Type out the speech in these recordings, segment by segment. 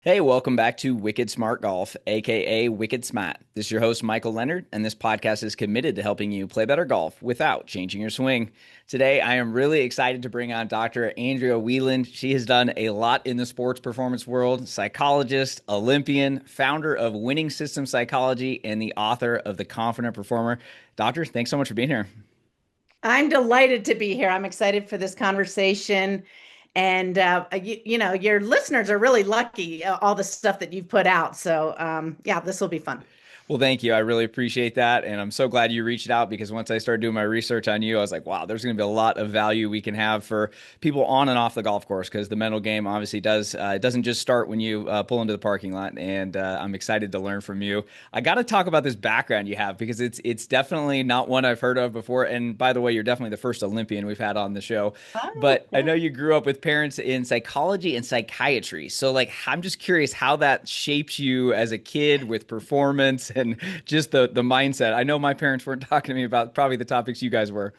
Hey, welcome back to Wicked Smart Golf, aka Wicked Smart. This is your host, Michael Leonard, and this podcast is committed to helping you play better golf without changing your swing. Today, I am really excited to bring on Dr. Andrea Wieland. She has done a lot in the sports performance world, psychologist, Olympian, founder of Winning System Psychology, and the author of The Confident Performer. Doctor, thanks so much for being here. I'm delighted to be here. I'm excited for this conversation. And, your listeners are really lucky, all the stuff that you've put out. So, yeah, this will be fun. Well, thank you. I really appreciate that. And I'm so glad you reached out because once I started doing my research on you, I was like, wow, there's going to be a lot of value we can have for people on and off the golf course because the mental game obviously it doesn't just start when you pull into the parking lot. And I'm excited to learn from you. I got to talk about this background you have because it's definitely not one I've heard of before. And by the way, you're definitely the first Olympian we've had on the show. Oh, But I know you grew up with parents in psychology and psychiatry. So, like, I'm just curious how that shapes you as a kid with performance and just the mindset. I know my parents weren't talking to me about probably the topics you guys were.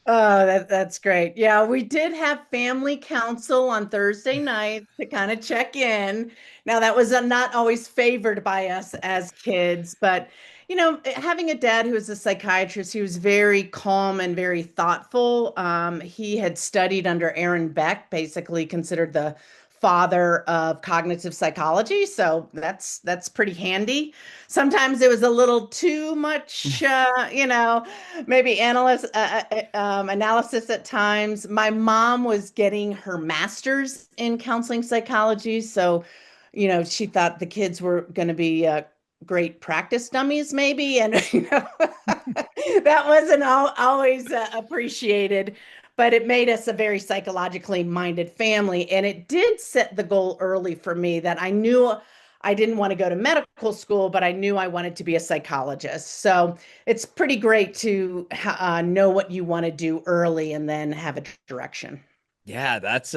that's great. Yeah, we did have family council on Thursday night to kind of check in. Now, that was not always favored by us as kids, but having a dad who was a psychiatrist, he was very calm and very thoughtful. He had studied under Aaron Beck, basically considered the father of cognitive psychology, so that's pretty handy. Sometimes it was a little too much, maybe analysis at times. My mom was getting her master's in counseling psychology, so she thought the kids were going to be great practice dummies, maybe, and that wasn't always appreciated. But it made us a very psychologically minded family, and it did set the goal early for me that I knew I didn't want to go to medical school, but I knew I wanted to be a psychologist. So it's pretty great to know what you want to do early and then have a direction. Yeah, that's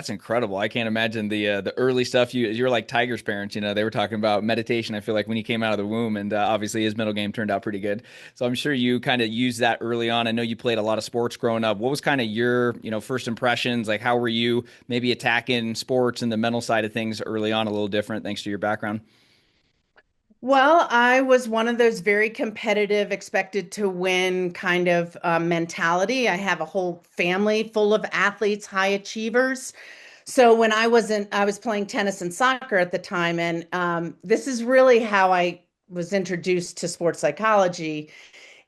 incredible. I can't imagine the early stuff. You're like Tiger's parents, they were talking about meditation. I feel like when he came out of the womb, and obviously his middle game turned out pretty good. So I'm sure you kind of used that early on. I know you played a lot of sports growing up. What was kind of your first impressions? Like how were you maybe attacking sports and the mental side of things early on a little different thanks to your background? Well, I was one of those very competitive, expected to win kind of mentality. I have a whole family full of athletes, high achievers. So when I was playing tennis and soccer at the time, and this is really how I was introduced to sports psychology.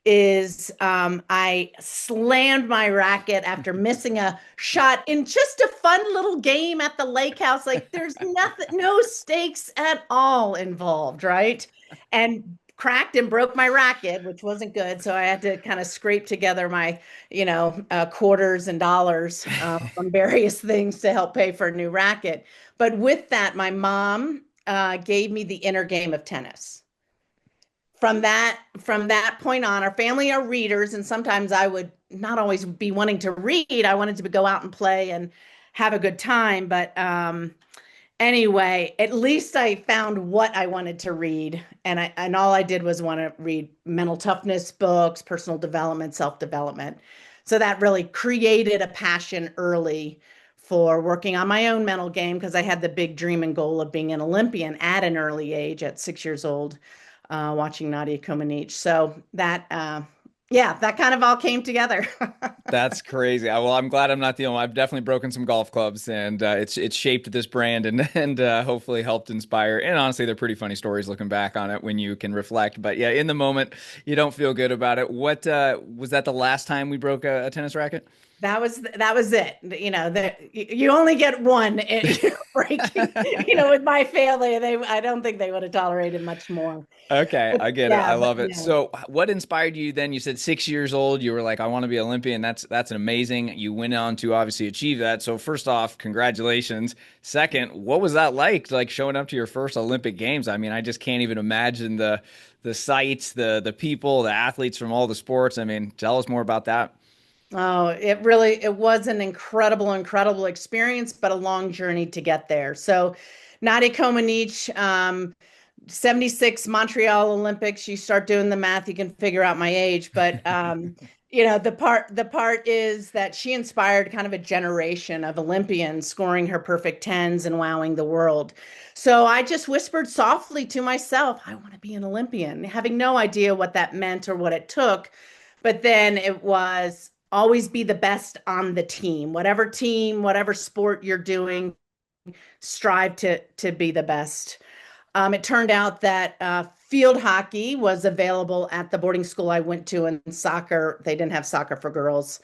Is I slammed my racket after missing a shot in just a fun little game at the lake house. Like there's nothing, no stakes at all involved, right? And cracked and broke my racket, which wasn't good. So I had to kind of scrape together my, quarters and dollars from various things to help pay for a new racket. But with that, my mom gave me the inner game of tennis. From that point on, our family are readers, and sometimes I would not always be wanting to read. I wanted to go out and play and have a good time. But anyway, at least I found what I wanted to read, and all I did was want to read mental toughness books, personal development, self-development. So that really created a passion early for working on my own mental game because I had the big dream and goal of being an Olympian at an early age, at 6 years old, watching Nadia Comaneci. So yeah, that kind of all came together. That's crazy. Well, I'm glad I'm not the only one. I've definitely broken some golf clubs, and it's shaped this brand and and hopefully helped inspire. And honestly, they're pretty funny stories looking back on it when you can reflect. But yeah, in the moment, you don't feel good about it. What was that the last time we broke a tennis racket? That was it. You only get one breaking. With my family, I don't think they would have tolerated much more. Okay, But I get it. I yeah, but love it. yeah. So, what inspired you then? You said 6 years old. You were like, I want to be Olympian. That's an amazing. You went on to obviously achieve that. So, first off, congratulations. Second, what was that like showing up to your first Olympic Games? I mean, I just can't even imagine the sights, the people, the athletes from all the sports. I mean, tell us more about that. Oh, it was an incredible experience, but a long journey to get there. So, Nadia Comaneci, 76 Montreal Olympics. You start doing the math, you can figure out my age. But The part is that she inspired kind of a generation of Olympians scoring her perfect tens and wowing the world. So I just whispered softly to myself, I want to be an Olympian, having no idea what that meant or what it took. But then it was always be the best on the team, whatever sport you're doing, strive to be the best. It turned out that field hockey was available at the boarding school I went to, and soccer, they didn't have soccer for girls.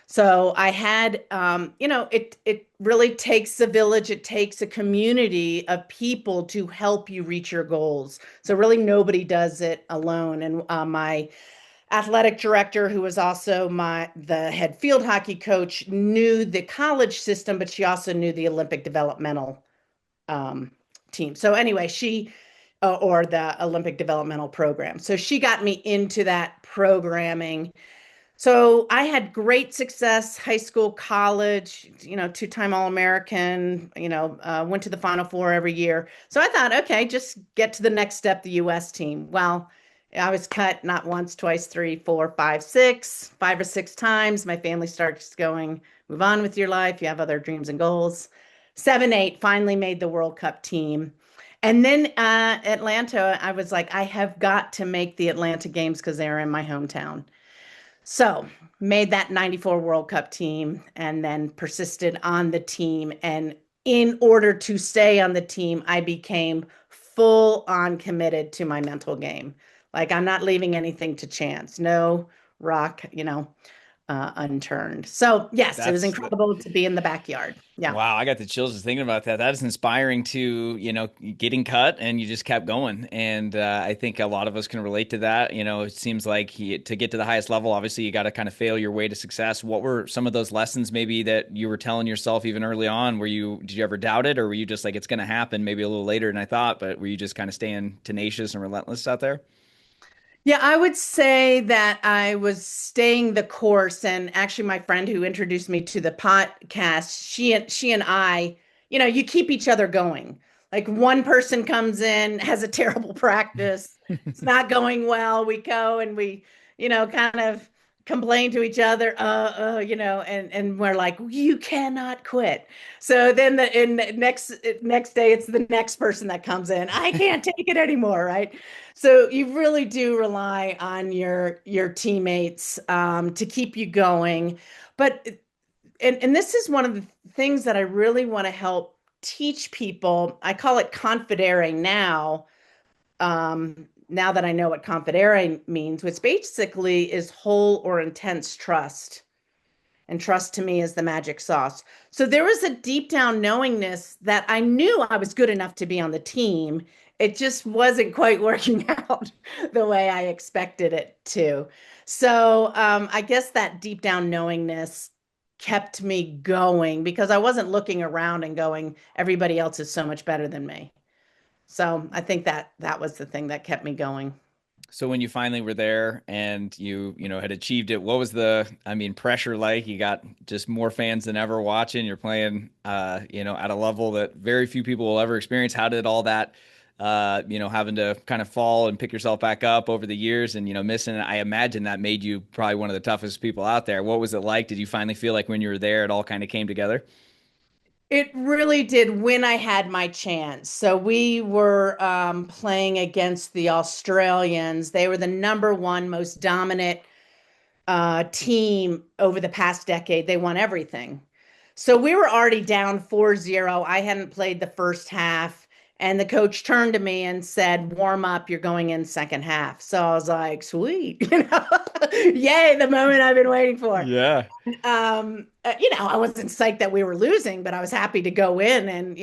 So I had, it really takes a village. It takes a community of people to help you reach your goals. So really nobody does it alone. And my athletic director, who was also the head field hockey coach, knew the college system, but she also knew the Olympic developmental um, team. So anyway, or the Olympic developmental program. So she got me into that programming. So I had great success, high school, college, two-time All-American, went to the Final Four every year. So I thought, okay, just get to the next step, the US team. Well, I was cut not once, twice, three, four, five, six, 5 or 6 times. My family starts going, move on with your life. You have other dreams and goals. 7, 8, finally made the World Cup team. And then Atlanta, I was like, I have got to make the Atlanta games because they're in my hometown. So made that 94 World Cup team and then persisted on the team. And in order to stay on the team, I became full on committed to my mental game. Like I'm not leaving anything to chance. No rock, unturned. So yes, it was That's incredible to be in the backyard. Yeah. Wow, I got the chills just thinking about that. That is inspiring to, getting cut and you just kept going. And I think a lot of us can relate to that. It seems like to get to the highest level, obviously you got to kind of fail your way to success. What were some of those lessons maybe that you were telling yourself even early on? Did you ever doubt it, or were you just like, it's going to happen maybe a little later than I thought, but were you just kind of staying tenacious and relentless out there? Yeah, I would say that I was staying the course. And actually, my friend who introduced me to the podcast, she and I, you keep each other going. Like one person comes in, has a terrible practice, it's not going well. We go and we, kind of complain to each other, and we're like, you cannot quit. So then the next day, it's the next person that comes in. I can't take it anymore, right? So you really do rely on your teammates to keep you going. But and this is one of the things that I really want to help teach people. I call it confidere now. Now that I know what confidere means, which basically is whole or intense trust. And trust to me is the magic sauce. So there was a deep down knowingness that I knew I was good enough to be on the team. It just wasn't quite working out the way I expected it to. So I guess that deep down knowingness kept me going because I wasn't looking around and going, everybody else is so much better than me. So I think that was the thing that kept me going. So when you finally were there and had achieved it, what was pressure like? You got just more fans than ever watching. You're playing, at a level that very few people will ever experience. How did all that, having to kind of fall and pick yourself back up over the years and, missing it, I imagine that made you probably one of the toughest people out there. What was it like? Did you finally feel like when you were there, it all kind of came together? It really did when I had my chance. So we were playing against the Australians. They were the number one most dominant team over the past decade. They won everything. So we were already down 4-0. I hadn't played the first half. And the coach turned to me and said, warm up, you're going in second half. So I was like, sweet, yay, the moment I've been waiting for. Yeah. I wasn't psyched that we were losing, but I was happy to go in and,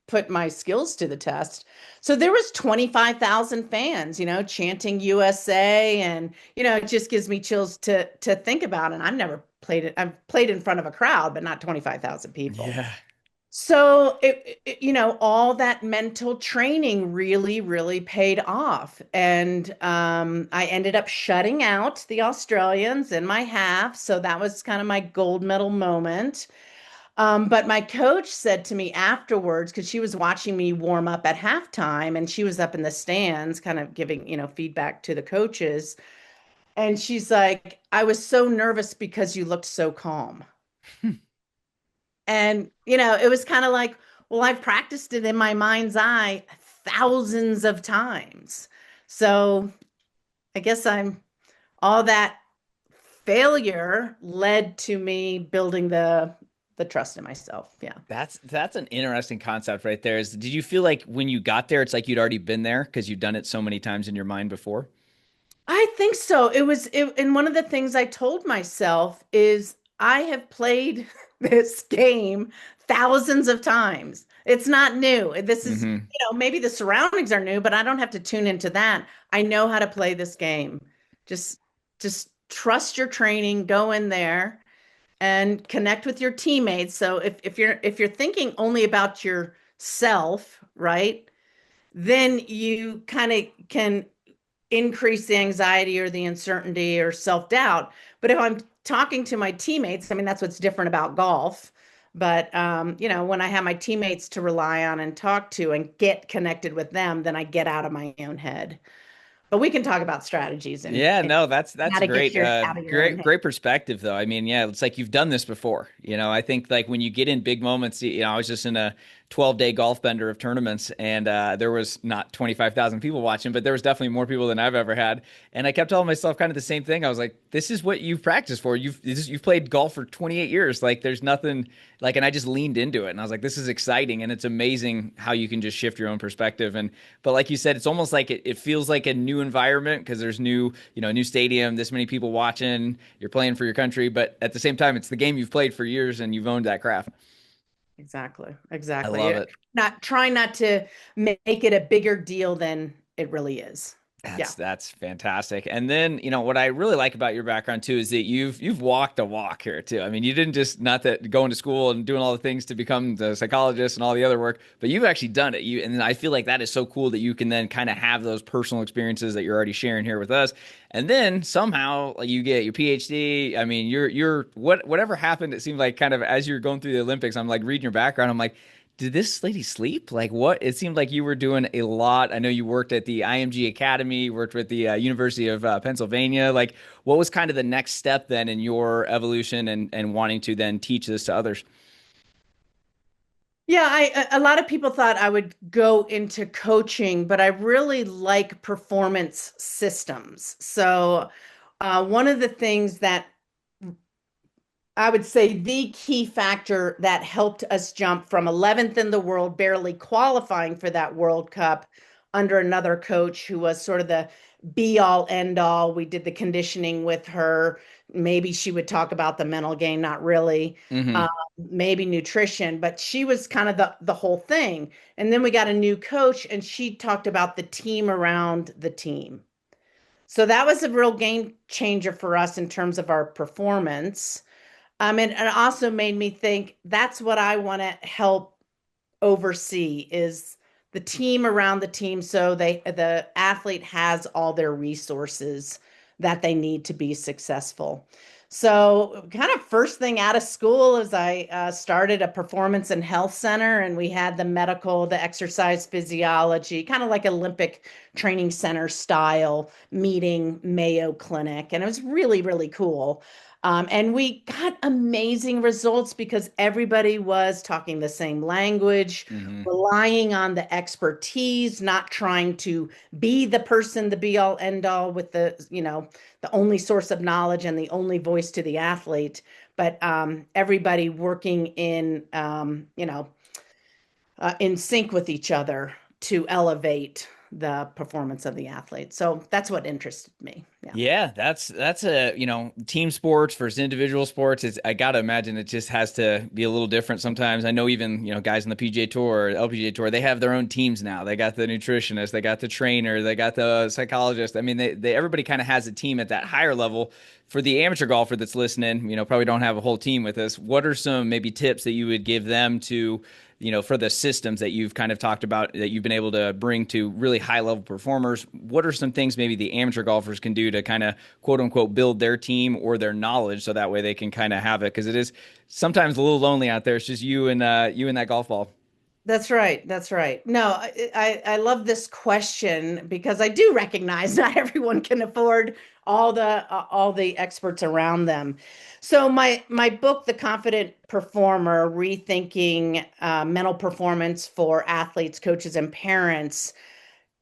put my skills to the test. So there was 25,000 fans, chanting USA, and it just gives me chills to think about. And I've never played it. I've played in front of a crowd, but not 25,000 people. Yeah. So all that mental training really, really paid off. And I ended up shutting out the Australians in my half. So that was kind of my gold medal moment. But my coach said to me afterwards, because she was watching me warm up at halftime and she was up in the stands, kind of giving, feedback to the coaches. And she's like, I was so nervous because you looked so calm. And, it was kind of like, well, I've practiced it in my mind's eye thousands of times. So I guess all that failure led to me building the trust in myself. Yeah. That's an interesting concept right there. Did you feel like when you got there, it's like you'd already been there because you've done it so many times in your mind before? I think so. And one of the things I told myself is I have played this game thousands of times. It's not new. This is, Hmm. maybe the surroundings are new, but I don't have to tune into that. I know how to play this game. Just, just trust your training, go in there and connect with your teammates. So if you're thinking only about yourself, right, then you kind of can increase the anxiety or the uncertainty or self-doubt. But if I'm talking to my teammates, I mean, that's what's different about golf. But when I have my teammates to rely on and talk to and get connected with them, then I get out of my own head. But we can talk about strategies Yeah, and no, that's how a to get great, your out of your own head. great perspective though. I mean, yeah, it's like you've done this before. I think like when you get in big moments, I was just in a 12-day golf bender of tournaments, and there was not 25,000 people watching, but there was definitely more people than I've ever had. And I kept telling myself kind of the same thing. I was like, this is what you've practiced for. You've played golf for 28 years. Like there's nothing like, and I just leaned into it, and I was like, this is exciting, and it's amazing how you can just shift your own perspective. And but like you said, it's almost like it feels like a new environment because there's new stadium, this many people watching, you're playing for your country, but at the same time, it's the game you've played for years and you've owned that craft. Exactly. I love Exactly. it. Not try not to make it a bigger deal than it really is. Yeah. That's fantastic. And then, what I really like about your background too is that you've walked a walk here too. I mean, you didn't just not that going to school and doing all the things to become the psychologist and all the other work, but you've actually done it. And I feel like that is so cool that you can then kind of have those personal experiences that you're already sharing here with us. And then somehow like, you get your PhD. I mean, whatever happened, it seemed like kind of as you're going through the Olympics, I'm like reading your background, I'm like, did this lady sleep? Like what? It seemed like you were doing a lot. I know you worked at the IMG Academy, worked with the University of Pennsylvania. Like what was kind of the next step then in your evolution and wanting to then teach this to others? Yeah, a lot of people thought I would go into coaching, but I really like performance systems. So, one of the things that I would say the key factor that helped us jump from 11th in the world, barely qualifying for that World Cup under another coach who was sort of the be all end all. We did the conditioning with her. Maybe she would talk about the mental game, not really. Hmm. Uh, Maybe nutrition, but she was kind of the whole thing. And then we got a new coach, and she talked about the team around the team. So that was a real game changer for us in terms of our performance. And it also made me think that's what I want to help oversee is the team around the team so the athlete has all their resources that they need to be successful. So, kind of first thing out of school is I started a performance and health center, and we had the medical, the exercise physiology, kind of like Olympic training center style meeting Mayo Clinic, and it was really, really cool. And we got amazing results because everybody was talking the same language, Hmm. relying on the expertise, not trying to be the person, the be all end all with the only source of knowledge and the only voice to the athlete, but everybody working in sync with each other to elevate the performance of the athlete. So that's what interested me. Yeah. Yeah, that's a team sports versus individual sports. I gotta imagine it just has to be a little different sometimes. I know even guys in the PGA Tour, LPGA Tour, they have their own teams now. They got the nutritionist, they got the trainer, they got the psychologist. I mean, they everybody kind of has a team at that higher level. For the amateur golfer that's listening, probably don't have a whole team with us. What are some maybe tips that you would give them to for the systems that you've kind of talked about that you've been able to bring to really high level performers? What are some things maybe the amateur golfers can do to kind of quote unquote build their team or their knowledge so that way they can kind of have it? Because it is sometimes a little lonely out there. It's just you and that golf ball. That's right. That's right. No, I love this question because I do recognize not everyone can afford all the experts around them. So my book, The Confident Performer: Rethinking Mental Performance for Athletes, Coaches, and Parents,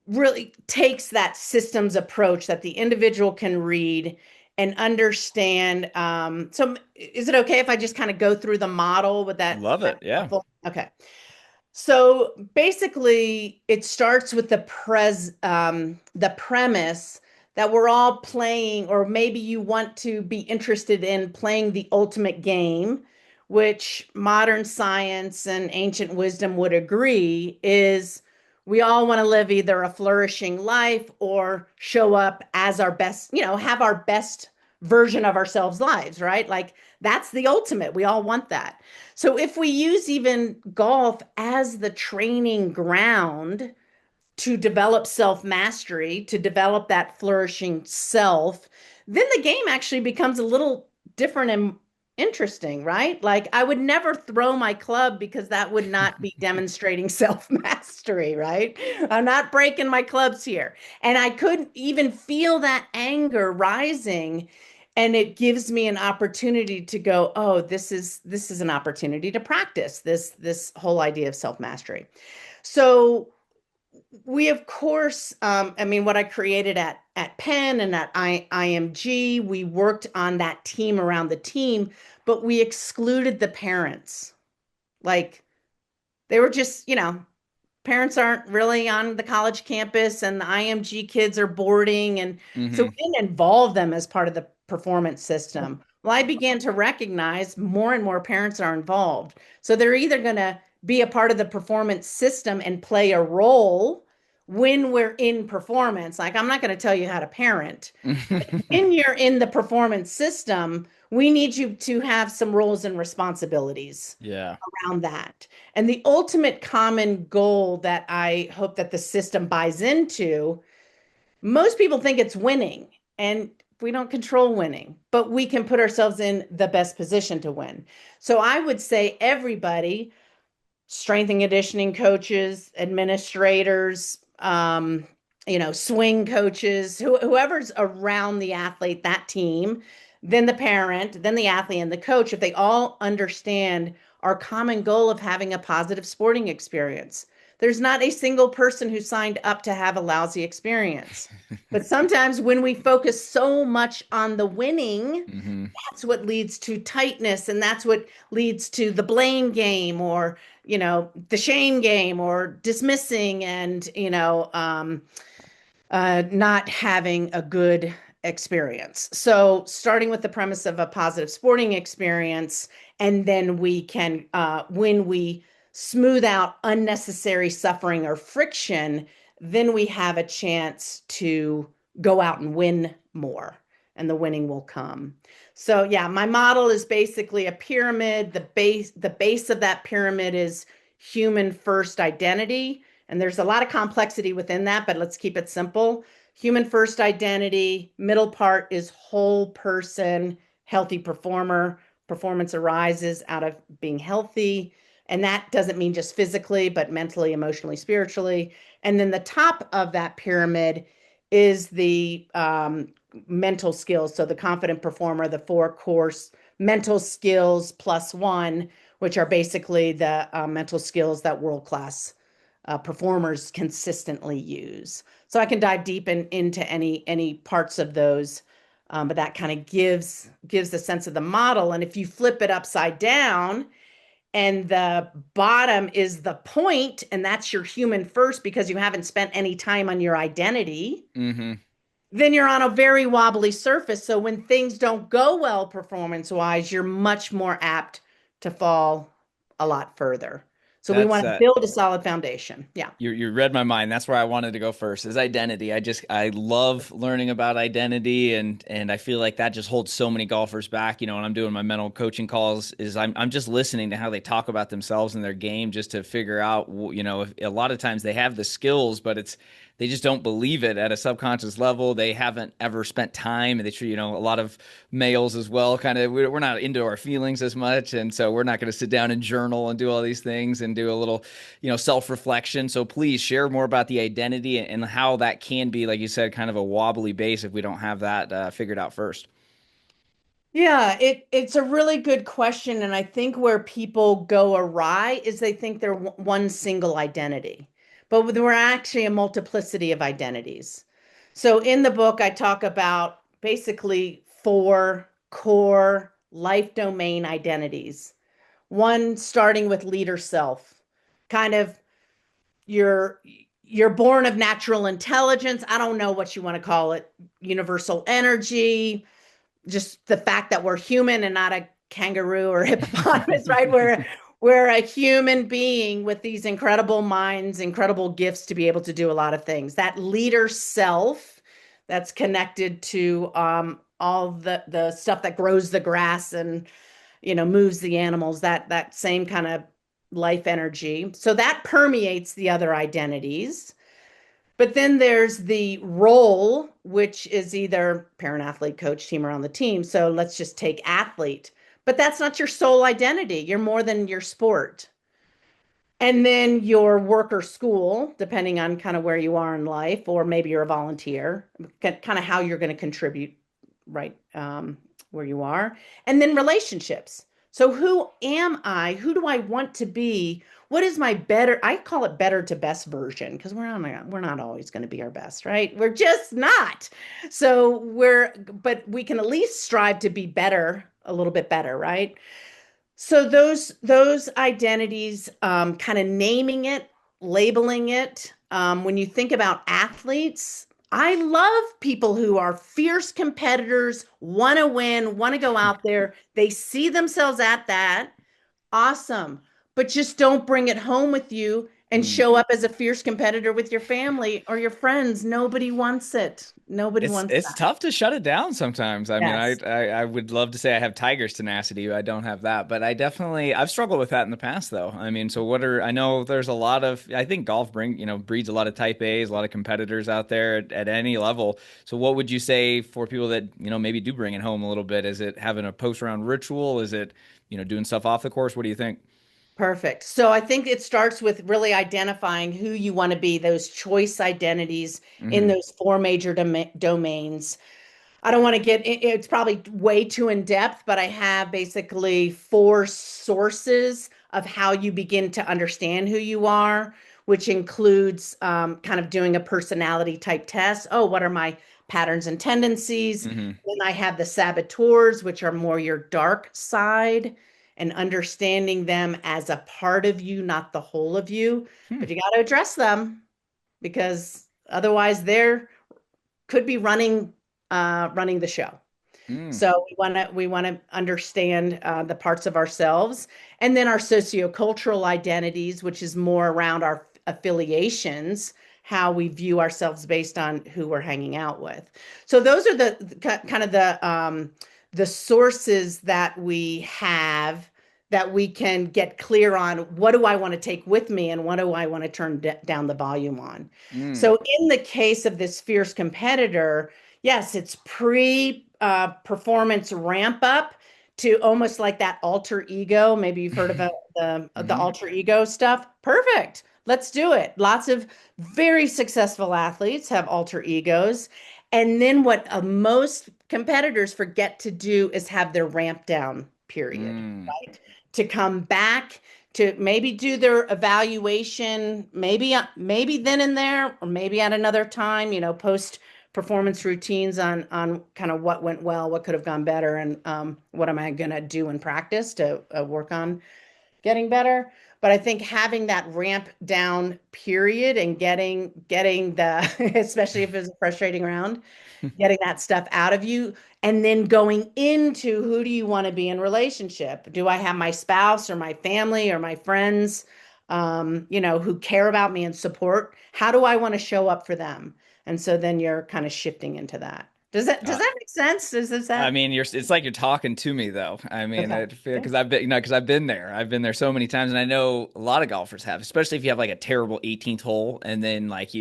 really takes that systems approach that the individual can read and understand. So is it okay if I just kind of go through the model? Would Love that it. be Yeah. helpful? Okay. So basically, it starts with the premise that we're all playing, or maybe you want to be interested in playing the ultimate game, which modern science and ancient wisdom would agree is we all want to live either a flourishing life or show up as our best, have our best version of ourselves lives, right? Like that's the ultimate. We all want that. So if we use even golf as the training ground to develop self-mastery, to develop that flourishing self, then the game actually becomes a little different and interesting, right? Like I would never throw my club because that would not be demonstrating self-mastery, right? I'm not breaking my clubs here. And I couldn't even feel that anger rising. And it gives me an opportunity to go, oh, this is an opportunity to practice this whole idea of self-mastery. So we of course, I mean, what I created at Penn and at IMG, we worked on that team around the team, but we excluded the parents. Like they were just, parents aren't really on the college campus and the IMG kids are boarding. And so Hmm. we didn't involve them as part of the performance system. Well, I began to recognize more and more parents are involved. So they're either going to be a part of the performance system and play a role when we're in performance. Like, I'm not going to tell you how to parent. When you're in the performance system, we need you to have some roles and responsibilities Yeah. around that. And the ultimate common goal that I hope that the system buys into, most people think it's winning, and we don't control winning, but we can put ourselves in the best position to win. So I would say everybody, strength and conditioning coaches, administrators, swing coaches, whoever's around the athlete, that team, then the parent, then the athlete and the coach, if they all understand our common goal of having a positive sporting experience. There's not a single person who signed up to have a lousy experience. But sometimes when we focus so much on the winning, Hmm. that's what leads to tightness, and that's what leads to the blame game, or the shame game, or dismissing, and not having a good experience. So starting with the premise of a positive sporting experience, and then we can, when we smooth out unnecessary suffering or friction, then we have a chance to go out and win more, and the winning will come. So yeah, my model is basically a pyramid. The base of that pyramid is human first identity. And there's a lot of complexity within that, but let's keep it simple. Human first identity, middle part is whole person, healthy performer. Performance arises out of being healthy. And that doesn't mean just physically, but mentally, emotionally, spiritually. And then the top of that pyramid is the mental skills. So the confident performer, the four course mental skills plus one, which are basically the mental skills that world class performers consistently use. So I can dive deep into any parts of those, but that kind of gives the sense of the model. And if you flip it upside down, and the bottom is the point, and that's your human first because you haven't spent any time on your identity, Hmm. then you're on a very wobbly surface. So when things don't go well performance wise, you're much more apt to fall a lot further. So we That's want to build a solid foundation. Yeah. you read my mind. That's where I wanted to go first is identity. I love learning about identity, and I feel like that just holds so many golfers back. When I'm doing my mental coaching calls, is I'm just listening to how they talk about themselves and their game just to figure out, if a lot of times they have the skills, but they just don't believe it at a subconscious level. They haven't ever spent time, and they treat, a lot of males as well. Kind of, we're not into our feelings as much, and so we're not going to sit down and journal and do all these things. and do a little, self-reflection. So please share more about the identity and how that can be, like you said, kind of a wobbly base if we don't have that figured out first. Yeah, it's a really good question, and I think where people go awry is they think they're one single identity, but we're actually a multiplicity of identities. So in the book, I talk about basically four core life domain identities. One starting with leader self, kind of you're you're born of natural intelligence. I don't know what you want to call it, universal energy, just the fact that we're human and not a kangaroo or hippopotamus, right? We're a human being with these incredible minds, incredible gifts to be able to do a lot of things. That leader self that's connected to all the stuff that grows the grass and moves the animals, that same kind of life energy. So that permeates the other identities. But then there's the role, which is either parent, athlete, coach, team, or on the team. So let's just take athlete. But that's not your sole identity. You're more than your sport. And then your work or school, depending on kind of where you are in life, or maybe you're a volunteer, kind of how you're going to contribute, right, where you are. And then relationships. So who am I? Who do I want to be? What is my better? I call it better to best version because we're not always going to be our best, right? We're just not. So but we can at least strive to be better, a little bit better, right? So those identities, kind of naming it, labeling it. When you think about athletes, I love people who are fierce competitors, want to win, want to go out there. They see themselves at that. Awesome. But just don't bring it home with you and Mm. show up as a fierce competitor with your family or your friends. Nobody wants it. Nobody wants It's that. tough to shut it down sometimes. I mean, Yes. I would love to say I have tiger's tenacity. I don't have that, but I've struggled with that in the past though. I mean, so I know there's a lot of, I think golf breeds a lot of type A's, a lot of competitors out there at any level. So what would you say for people that, maybe do bring it home a little bit? Is it having a post round ritual? Is it, doing stuff off the course? What do you think? Perfect. So I think it starts with really identifying who you want to be, those choice identities in Hmm. those four major domains. I don't want to it's probably way too in depth, but I have basically four sources of how you begin to understand who you are, which includes kind of doing a personality type test. Oh, what are my patterns and tendencies? Hmm. Then I have the saboteurs, which are more your dark side, and understanding them as a part of you, not the whole of you. Hmm. But you got to address them because otherwise they're could be running the show. Mm. So we want to understand the parts of ourselves, and then our sociocultural identities, which is more around our affiliations, how we view ourselves based on who we're hanging out with. So those are the kind of the sources that we have that we can get clear on what do I want to take with me and what do I want to turn down the volume on. Mm. So in the case of this fierce competitor, yes, it's pre performance ramp up to almost like that alter ego. Maybe you've heard of the Hmm. alter ego stuff. Perfect. Let's do it. Lots of very successful athletes have alter egos. And then what most competitors forget to do is have their ramp down period, Mm. right? To come back to maybe do their evaluation, maybe then and there, or maybe at another time, post performance routines on kind of what went well, what could have gone better, and what am I going to do in practice to work on getting better. But I think having that ramp down period and getting the especially if it's a frustrating round, getting that stuff out of you, and then going into who do you want to be in relationship? Do I have my spouse or my family or my friends, who care about me and support? How do I want to show up for them? And so then you're kind of shifting into that. Does Uh, that make sense? Does I that? mean, it's like you're talking to me though. I mean, Okay. I feel because I've been there. I've been there so many times, and I know a lot of golfers have, especially if you have like a terrible 18th hole, and then like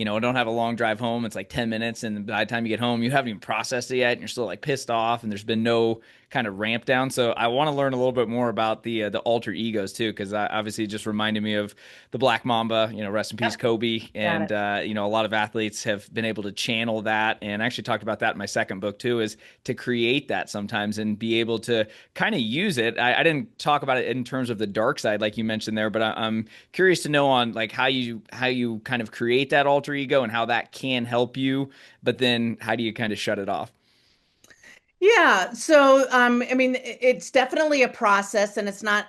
don't have a long drive home. It's like 10 minutes. And by the time you get home, you haven't even processed it yet. And you're still like pissed off and there's been no kind of ramp down. So I want to learn a little bit more about the alter egos too, because I obviously it just reminded me of the Black Mamba, rest in peace, Yep, Kobe. got And, it. a lot of athletes have been able to channel that. And I actually talked about that in my second book too, is to create that sometimes and be able to kind of use it. I didn't talk about it in terms of the dark side, like you mentioned there, but I'm curious to know on like how you kind of create that alter ego and how that can help you, but then how do you kind of shut it off? Yeah, so I mean, it's definitely a process, and it's not.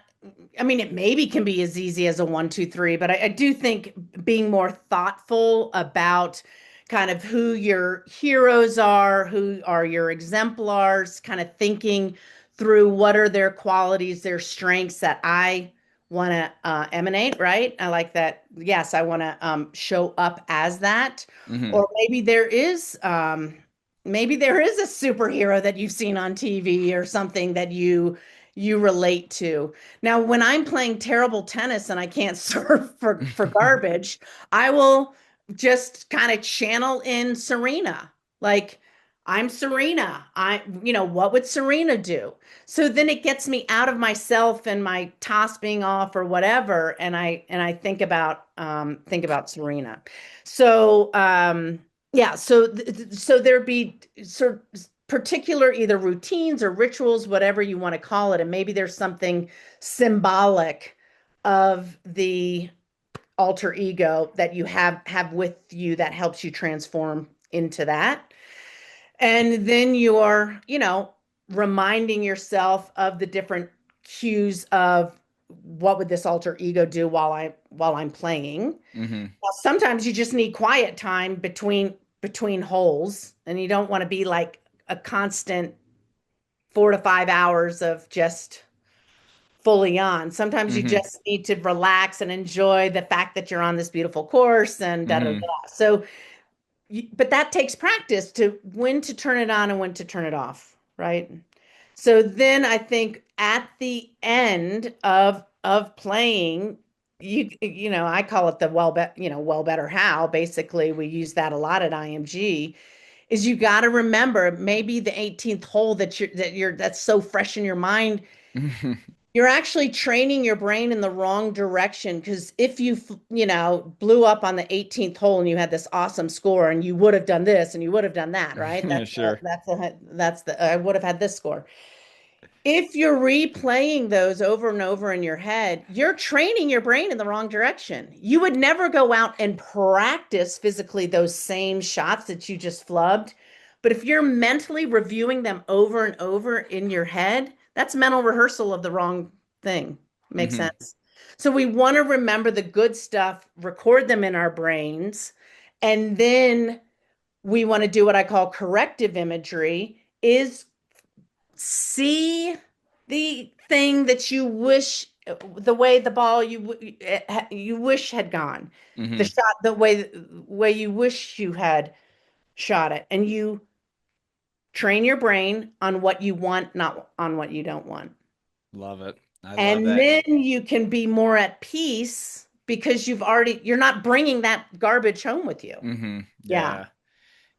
I mean, it maybe can be as easy as a one, two, three, but I do think being more thoughtful about kind of who your heroes are, who are your exemplars, kind of thinking through what are their qualities, their strengths that I want to emanate, right? I like that. Yes, I want to show up as that. Hmm. Or maybe there is a superhero that you've seen on TV or something that you relate to. Now, when I'm playing terrible tennis and I can't serve for garbage, I will just kind of channel in Serena. Like, I'm Serena. What would Serena do? So then it gets me out of myself and my toss being off or whatever, and I think about Serena. So yeah, so there'd be sort of particular either routines or rituals, whatever you want to call it, and maybe there's something symbolic of the alter ego that you have with you that helps you transform into that. And then you're, reminding yourself of the different cues of what would this alter ego do while I'm playing. Hmm. Well, sometimes you just need quiet time between holes, and you don't want to be like a constant 4 to 5 hours of just fully on. Sometimes you Hmm. just need to relax and enjoy the fact that you're on this beautiful course and da da Hmm. da. So, but that takes practice to when to turn it on and when to turn it off, right? So then I think at the end of playing, I call it the well better how. Basically, we use that a lot at IMG. Is you got to remember maybe the 18th hole that's so fresh in your mind, you're actually training your brain in the wrong direction because if blew up on the 18th hole and you had this awesome score and you would have done this and you would have done that, right? Sure. That's the I would have had this score. If you're replaying those over and over in your head, you're training your brain in the wrong direction. You would never go out and practice physically those same shots that you just flubbed. But if you're mentally reviewing them over and over in your head, that's mental rehearsal of the wrong thing. Makes Hmm. sense. So we want to remember the good stuff, record them in our brains, and then we want to do what I call corrective imagery is see the thing that you wish the way the ball you wish had gone, the Hmm. shot the way you wish you had shot it, and you train your brain on what you want, not on what you don't want. Love it. I love And that. then you can be more at peace because you're not bringing that garbage home with you. Hmm. Yeah. Yeah.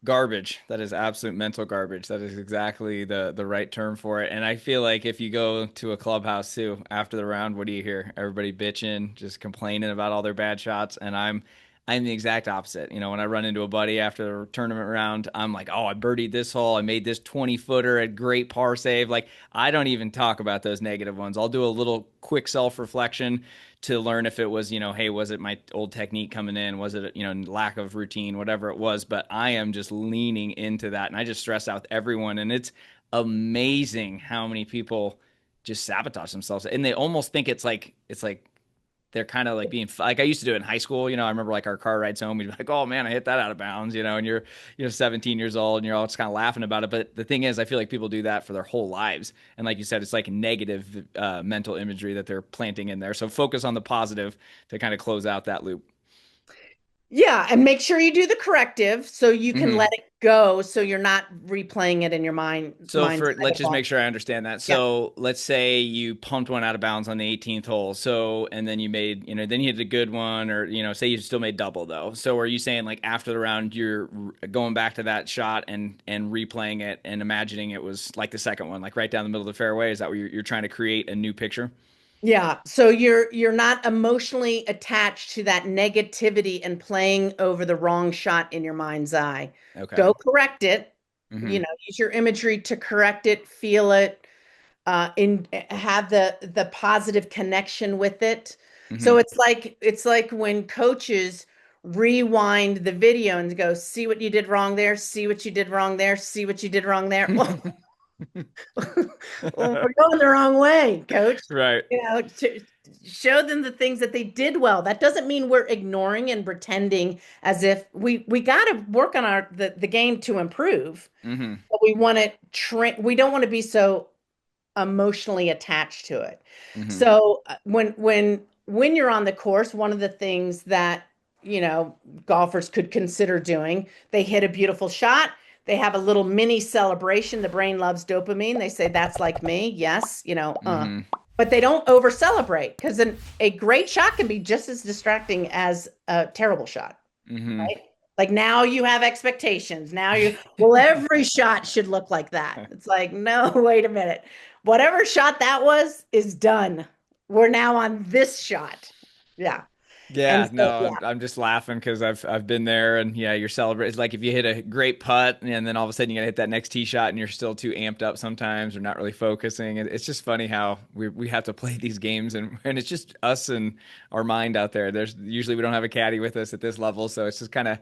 Garbage. That is absolute mental garbage. That is exactly the right term for it. And I feel like if you go to a clubhouse too after the round, what do you hear? Everybody bitching, just complaining about all their bad shots. And I'm the exact opposite. When I run into a buddy after the tournament round, I'm like, oh, I birdied this hole. I made this 20-footer, a great par save. Like, I don't even talk about those negative ones. I'll do a little quick self-reflection to learn if it was, hey, was it my old technique coming in? Was it, lack of routine, whatever it was? But I am just leaning into that. And I just stress out with everyone. And it's amazing how many people just sabotage themselves. And they almost think it's like they're kind of like being like I used to do it in high school. I remember like our car rides home, we'd be like, "Oh man, I hit that out of bounds," and you're 17 years old and you're all just kind of laughing about it. But the thing is, I feel like people do that for their whole lives, and like you said, it's like negative mental imagery that they're planting in there. So focus on the positive to kind of close out that loop. Yeah, and make sure you do the corrective so you can Hmm. let it go so you're not replaying it in your So mind's for eye let's the just ball. make sure I understand that. Yep. So let's say you pumped one out of bounds on the 18th hole. So and then you made, then you hit a good one, or say you still made double though. So are you saying like after the round you're going back to that shot and replaying it and imagining it was like the second one, like right down the middle of the fairway? Is that what you're trying to create a new picture? Yeah, so you're not emotionally attached to that negativity and playing over the wrong shot in your mind's eye. Okay. Go correct it. Mm-hmm. Use your imagery to correct it, feel it, in have the positive connection with it. So Mm-hmm. it's like when coaches rewind the video and go, see what you did wrong there, see what you did wrong there, see what you did wrong there. Well, well, we're going the wrong way, coach. Right. To show them the things that they did well. That doesn't mean we're ignoring and pretending as if we got to work on the game to improve. Mm-hmm. But we want to train. We don't want to be so emotionally attached to it. Mm-hmm. So when you're on the course, one of the things that you know golfers could consider doing, they hit a beautiful shot. They have a little mini celebration. The brain loves dopamine. They say that's like me. Yes, Mm-hmm. but they don't over celebrate because a great shot can be just as distracting as a terrible shot, Mm-hmm. right? Like now you have expectations. Well, every shot should look like that. It's like, no, wait a minute. Whatever shot that was is done. We're now on this shot. Yeah. And Yeah, so, no, yeah, I'm just laughing because I've been there, and yeah, you're celebrating. It's like if you hit a great putt and then all of a sudden you gotta hit that next tee shot and you're still too amped up sometimes or not really focusing. It's just funny how we have to play these games, and it's just us and our mind out there. There's usually we don't have a caddy with us at this level, so it's just kind of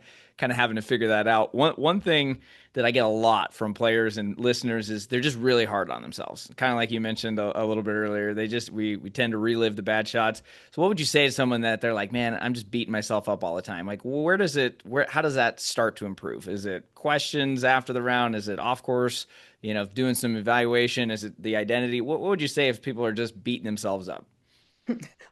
having to figure that out. One thing that I get a lot from players and listeners is they're just really hard on themselves. Kind of like you mentioned a little bit earlier. We tend to relive the bad shots. So what would you say to someone that they're like, man, I'm just beating myself up all the time? Like, how does that start to improve? Is it questions after the round? Is it off course? Doing some evaluation? Is it the identity? What would you say if people are just beating themselves up?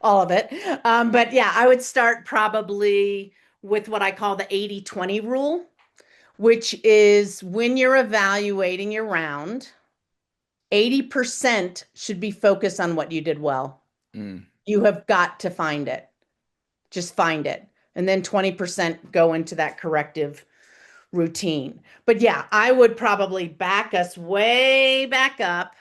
all of it. But yeah, I would start probably with what I call the 80-20 rule, which is when you're evaluating your round, 80% should be focused on what you did well. Mm, You have got to find it. Just find it. And then 20% go into that corrective routine. But yeah, I would probably back us way back up.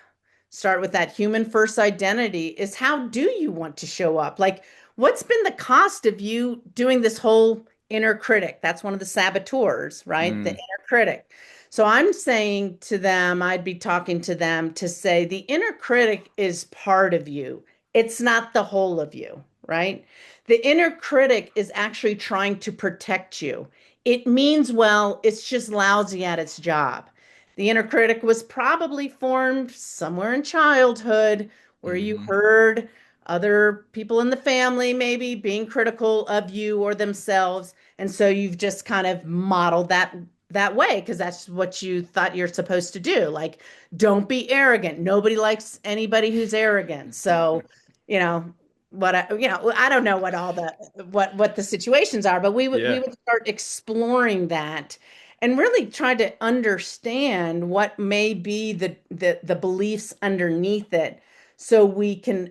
Start with that human first identity is how do you want to show up? Like, what's been the cost of you doing this whole inner critic? That's one of the saboteurs, right? The mm, inner critic. So I'm saying to them, I'd be talking to them to say the inner critic is part of you. It's not the whole of you, right? The inner critic is actually trying to protect you. It means well, it's just lousy at its job. The inner critic was probably formed somewhere in childhood where you mm-hmm, heard other people in the family maybe being critical of you or themselves. And so you've just kind of modeled that way because that's what you thought you're supposed to do. Like, don't be arrogant. Nobody likes anybody who's arrogant. So, you know, I don't know what the situations are, but we yeah. would start exploring that and really try to understand what may be the beliefs underneath it so we can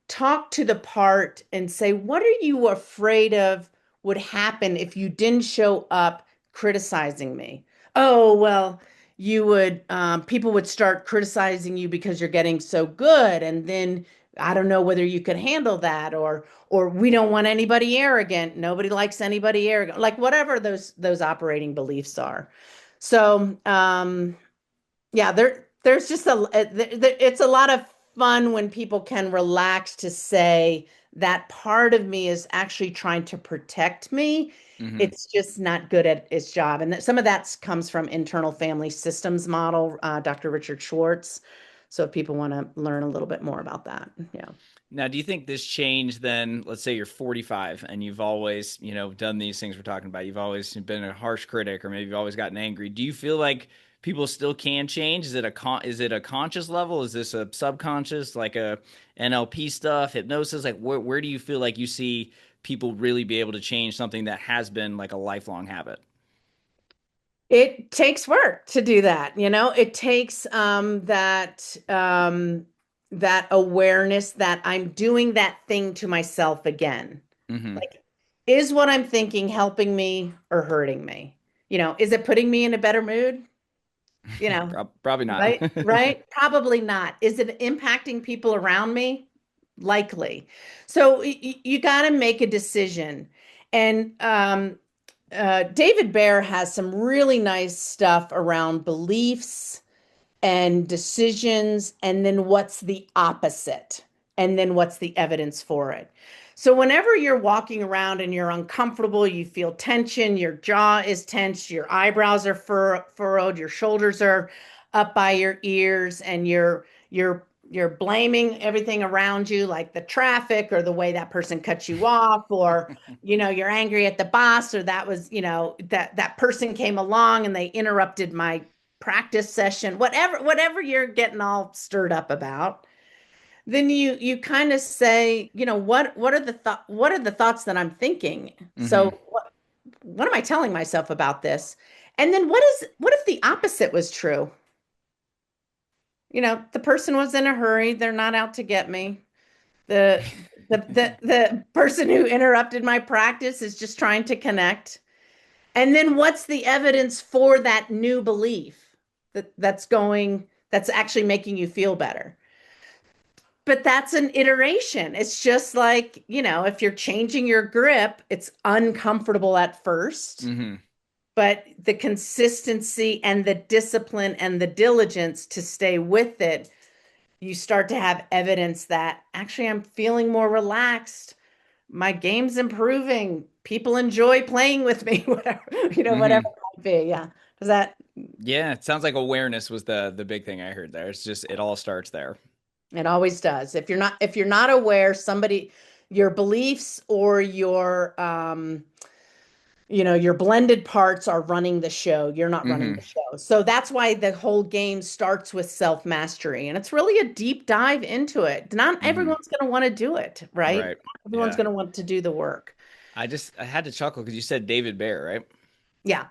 talk to the part and say, what are you afraid of would happen if you didn't show up criticizing me? Oh, well, people would start criticizing you because you're getting so good. And then I don't know whether you could handle that or we don't want anybody arrogant. Nobody likes anybody arrogant, like whatever those operating beliefs are. So, yeah, there's just it's a lot of fun when people can relax to say that part of me is actually trying to protect me. Mm-hmm. It's just not good at its job. And some of that comes from internal family systems model, Dr. Richard Schwartz. So if people want to learn a little bit more about that. Yeah. Now, do you think this changed then? Let's say you're 45 and you've always, done these things we're talking about. You've always been a harsh critic, or maybe you've always gotten angry. Do you feel like people still can change? Is it a conscious level? Is this a subconscious, like a NLP stuff, hypnosis? Like, where do you feel like you see people really be able to change something that has been like a lifelong habit? It takes work to do that, you know. It takes that awareness that I'm doing that thing to myself again. Hmm. Like, is what I'm thinking helping me or hurting me? You know, is it putting me in a better mood? You know, Probably not. right? Right? Probably not. Is it impacting people around me? Likely. So you got to make a decision. And David Bear has some really nice stuff around beliefs and decisions, and then what's the opposite, and then what's the evidence for it. So, whenever you're walking around and you're uncomfortable, you feel tension, your jaw is tense, your eyebrows are furrowed, your shoulders are up by your ears, and you're blaming everything around you, like the traffic or the way that person cut you off, or you're angry at the boss, or that was, that person came along and they interrupted my practice session, whatever you're getting all stirred up about, then you kind of say, what are the thoughts that I'm thinking? So Hmm. what am I telling myself about this? And then what if the opposite was true? The person was in a hurry, they're not out to get me. The the person who interrupted my practice is just trying to connect. And then what's the evidence for that new belief that's actually making you feel better? But that's an iteration. It's just like, if you're changing your grip, it's uncomfortable at first, Hmm. but the consistency and the discipline and the diligence to stay with it, you start to have evidence that actually I'm feeling more relaxed. My game's improving. People enjoy playing with me, whatever Hmm. it might be. Yeah. Does that, Yeah, it sounds like awareness was the big thing I heard there. It's just it all starts there. it always does. If you're not aware, your beliefs or your blended parts are running the show. You're not running the Hmm. show. So that's why the whole game starts with self-mastery. And it's really a deep dive into it. Not Hmm. everyone's going to want to do it, right? Right. Everyone's Yeah. going to want to do the work. I had to chuckle because you said David Bear, right? Yeah.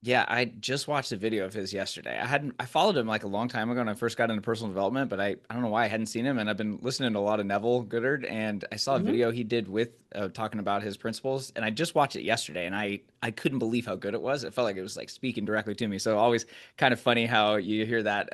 Yeah, I just watched a video of his yesterday. I followed him like a long time ago when I first got into personal development, but I don't know why I hadn't seen him. And I've been listening to a lot of Neville Goddard, and I saw a Mhm. video he did with talking about his principles, and I just watched it yesterday, and I couldn't believe how good it was. It felt like it was like speaking directly to me. So always kind of funny how you hear that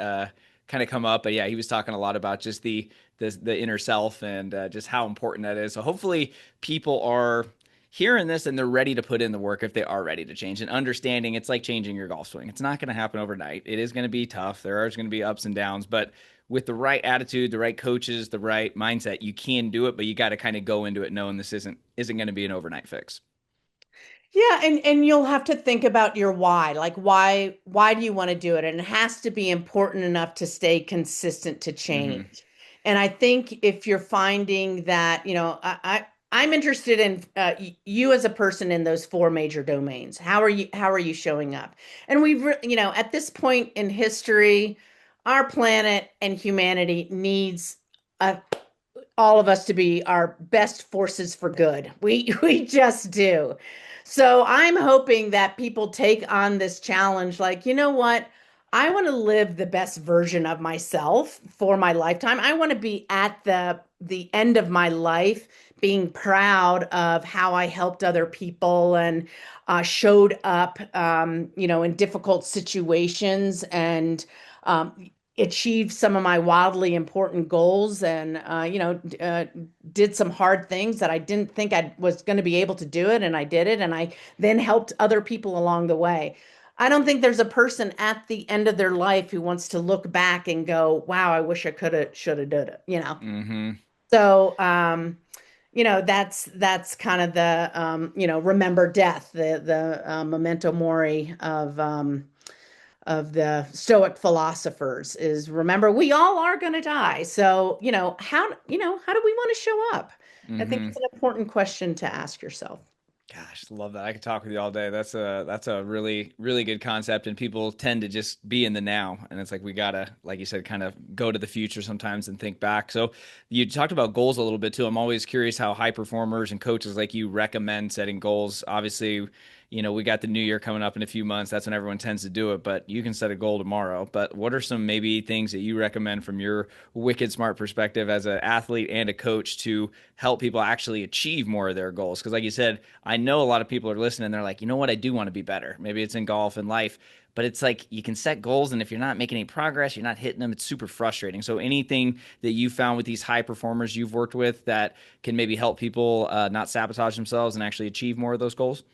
kind of come up. But yeah, he was talking a lot about just the inner self and just how important that is. So hopefully people are hearing this and they're ready to put in the work if they are ready to change and understanding it's like changing your golf swing. It's not going to happen overnight. It is going to be tough. There are going to be ups and downs, but with the right attitude, the right coaches, the right mindset, you can do it, but you got to kind of go into it knowing this isn't going to be an overnight fix. Yeah, and you'll have to think about your why. Like why do you want to do it? And it has to be important enough to stay consistent to Mhm. change. And I think if you're finding that, I'm interested in you as a person in those four major domains. How are you showing up? And at this point in history, our planet and humanity needs a all of us to be our best forces for good. We just do. So I'm hoping that people take on this challenge like, you know what? I want to live the best version of myself for my lifetime. I want to be at the end of my life being proud of how I helped other people and showed up in difficult situations and achieved some of my wildly important goals and did some hard things that I didn't think I was going to be able to do it, and I did it, and I then helped other people along the way. I don't think there's a person at the end of their life who wants to look back and go, wow, I wish I could have, should have, did it. Mhm. So that's kind of the remember death, the memento mori of the Stoic philosophers is remember we all are going to die. So, how do we want to show up? I think Mhm. it's an important question to ask yourself. Gosh, love that. I could talk with you all day. That's a really really good concept, and people tend to just be in the now, and it's like we gotta, like you said, kind of go to the future sometimes and think back. So you talked about goals a little bit too. I'm always curious how high performers and coaches like you recommend setting goals. Obviously, we got the new year coming up in a few months. That's when everyone tends to do it, but you can set a goal tomorrow. But what are some maybe things that you recommend from your wicked smart perspective as an athlete and a coach to help people actually achieve more of their goals? Because like you said, I know a lot of people are listening. They're like, you know what? I do want to be better. Maybe it's in golf and life, but it's like you can set goals, and if you're not making any progress, you're not hitting them, it's super frustrating. So anything that you found with these high performers you've worked with that can maybe help people not sabotage themselves and actually achieve more of those goals?